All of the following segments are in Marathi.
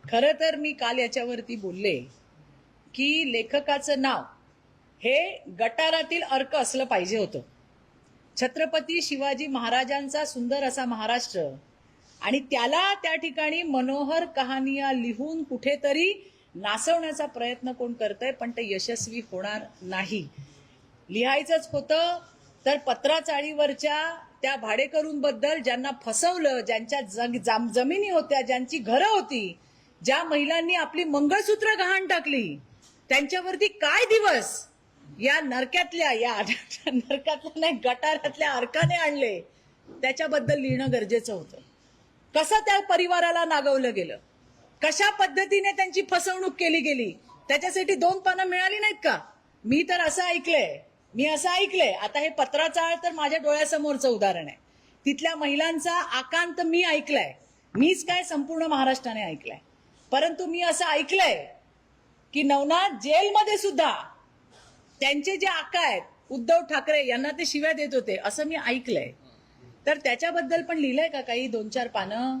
खरं तर मी काल याच्यावरती बोलले की लेखकाचं नाव हे गटारातील अर्क असलं पाहिजे होतं. छत्रपती शिवाजी महाराजांचा सुंदर असा महाराष्ट्र आणि त्याला त्या ठिकाणी मनोहर कहानिया लिहून कुठेतरी नासवण्याचा प्रयत्न कोण करतंय, पण ते यशस्वी होणार नाही. लिहायचंच होतं तर पत्राचाळीवरच्या त्या भाडेकरूंबद्दल ज्यांना फसवलं, ज्यांच्या जमिनी होत्या, ज्यांची घरं होती, ज्या महिलांनी आपली मंगळसूत्र गहाण टाकली, त्यांच्यावरती काय दिवस या नरक्यातल्या नाही गटारातल्या अर्काने आणले, त्याच्याबद्दल लिहिणं गरजेचं होतं. कसं त्या परिवाराला नागवलं गेलं, कशा पद्धतीने त्यांची फसवणूक केली गेली, त्याच्यासाठी 2 पानं मिळाली नाहीत का? मी तर असं ऐकलंय. आता हे पत्राचाळ तर माझ्या डोळ्यासमोरचं उदाहरण आहे. तिथल्या महिलांचा आकांत मी ऐकलाय. मीच काय, संपूर्ण महाराष्ट्राने ऐकलाय. परंतु मी असं ऐकलंय की नवनाथ जेलमध्ये सुद्धा त्यांचे जे आका आहेत उद्धव ठाकरे यांना ते शिव्या देत होते, असं मी ऐकलंय. तर त्याच्याबद्दल पण लिहिलंय का काही 2-4 पानं?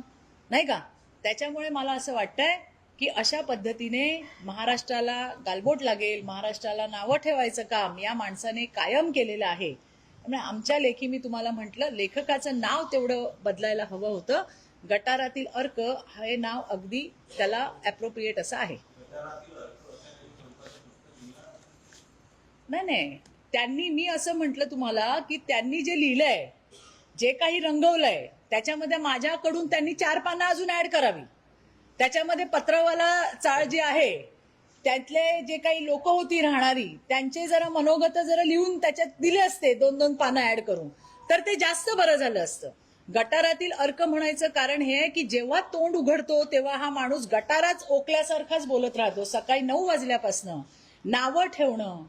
नाही का? त्याच्यामुळे मला असं वाटतंय की अशा पद्धतीने महाराष्ट्राला गालबोट लागेल, महाराष्ट्राला नावं ठेवायचं काम या माणसाने कायम केलेलं आहे. त्यामुळे आमच्या लेखी मी तुम्हाला म्हटलं, लेखकाचं नाव तेवढं बदलायला हवं होतं. गटारातील अर्क हे नाव अगदी त्याला ॲप्रोप्रिएट असं आहे. नाही, त्यांनी, मी असं म्हटलं तुम्हाला की त्यांनी जे लिहिलंय, जे काही रंगवलंय, त्याच्यामध्ये माझ्याकडून त्यांनी 4 पानं अजून ऍड करावी. त्याच्यामध्ये पत्रवाला चाळ जी आहे, त्यातले जे काही लोक होती राहणारी, त्यांचे जरा मनोगत जरा लिहून त्याच्यात दिले असते 2-2 पानं ऍड करून, तर ते जास्त बरं झालं असतं. गटारातील अर्क म्हणायचं कारण हे आहे की जेव्हा तोंड उघडतो तेव्हा हा माणूस गटाराच ओकल्यासारखाच बोलत राहतो. सकाळी 9 वाजल्यापासनं नावं ठेवणं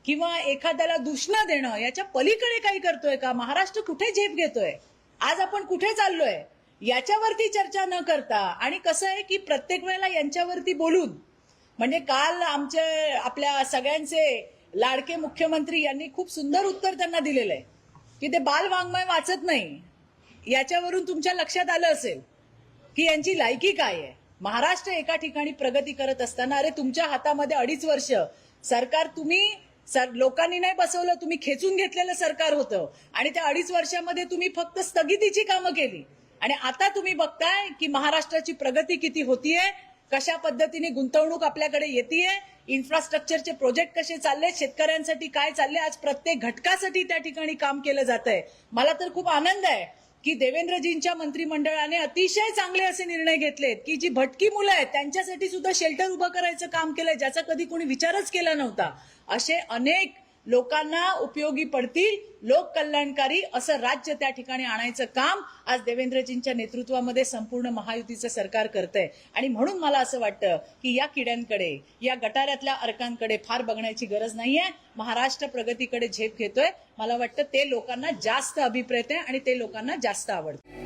किंवा एखाद्याला दूषणं देणं, याच्या पलीकडे काही करतोय का? महाराष्ट्र कुठे झेप घेतोय, आज आपण कुठे चाललोय, याच्यावरती चर्चा न करता, आणि कसं आहे की प्रत्येक वेळेला यांच्यावरती बोलून, म्हणजे काल आपल्या सगळ्यांचे लाडके मुख्यमंत्री यांनी खूप सुंदर उत्तर त्यांना दिलेलं आहे की ते बाल वाङ्मय वाचत नाही. याच्यावरून तुमच्या लक्षात आलं असेल की यांची लायकी काय आहे. महाराष्ट्र एका ठिकाणी प्रगती करत असताना, अरे तुमच्या हातामध्ये 2.5 वर्ष सरकार तुम्ही लोकांनी नाही बसवलं, तुम्ही खेचून घेतलेलं सरकार होतं, आणि त्या 2.5 वर्षामध्ये तुम्ही फक्त स्थगितीची कामं केली, आणि आता तुम्ही बघताय की महाराष्ट्राची प्रगती किती होतीये, कशा पद्धतीने गुंतवणूक आपल्याकडे येतेय, इन्फ्रास्ट्रक्चरचे प्रोजेक्ट कसे चालले, शेतकऱ्यांसाठी काय चालले, आज प्रत्येक घटकासाठी त्या ठिकाणी काम केलं जातंय. मला तर खूप आनंद आहे की देवेंद्रजींच्या मंत्रिमंडळाने अतिशय चांगले असे निर्णय घेतलेत की जी भटकी मुलं आहेत त्यांच्यासाठी सुद्धा शेल्टर उभं करायचं काम केलंय, ज्याचा कधी कोणी विचारच केला नव्हता. असे अनेक लोकांना उपयोगी पडतील, लोक कल्याणकारी असं राज्य त्या ठिकाणी आणायचं काम आज देवेंद्रजींच्या नेतृत्वामध्ये संपूर्ण महायुतीचं सरकार करतंय. आणि म्हणून मला असं वाटतं की या किड्यांकडे, या गटारातल्या अर्कांकडे फार बघण्याची गरज नाहीये. महाराष्ट्र प्रगतीकडे झेप घेतोय. मला वाटतं ते लोकांना जास्त अभिप्रेत आहे आणि ते लोकांना जास्त आवडतं.